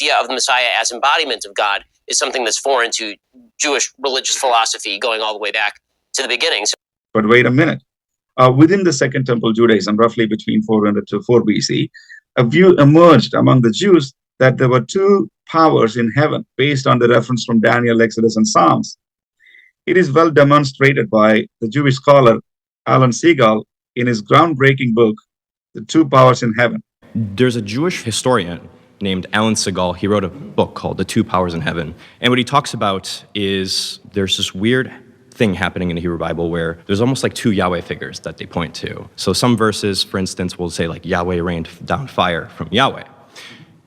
idea of the Messiah as embodiment of God is something that's foreign to Jewish religious philosophy going all the way back to the beginning. But wait a minute. Within the Second Temple Judaism, roughly between 400 to 4 BC, a view emerged among the Jews that there were two powers in heaven based on the reference from Daniel, Exodus, and Psalms. It is well demonstrated by the Jewish scholar Alan Segal in his groundbreaking book, The Two Powers in Heaven. There's a Jewish historian named Alan Segal. He wrote a book called The Two Powers in Heaven. And what he talks about is there's this weird thing happening in the Hebrew Bible where there's almost like two Yahweh figures that they point to. So some verses, for instance, will say like Yahweh rained down fire from Yahweh.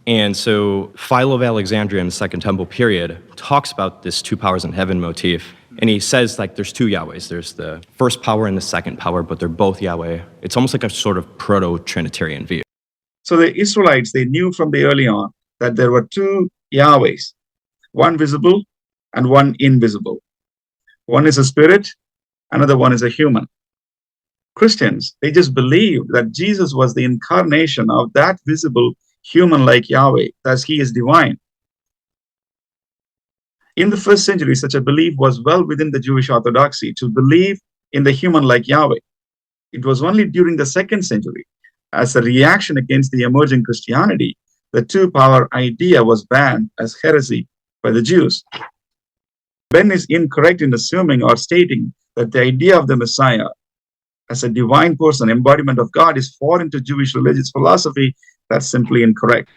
And so Philo of Alexandria in the Second Temple period talks about this two powers in heaven motif. And he says like there's two Yahwehs. There's the first power and the second power, but they're both Yahweh. It's almost like a sort of proto-Trinitarian view. So the Israelites, they knew from the early on that there were two Yahwehs, one visible and one invisible. One is a spirit, another one is a human. Christians, they just believed that Jesus was the incarnation of that visible human-like Yahweh, thus he is divine. In the first century, such a belief was well within the Jewish orthodoxy to believe in the human-like Yahweh. It was only during the second century, as a reaction against the emerging Christianity, the two-power idea was banned as heresy by the Jews. Ben is incorrect in assuming or stating that the idea of the Messiah as a divine person, embodiment of God, is foreign to Jewish religious philosophy. That's simply incorrect.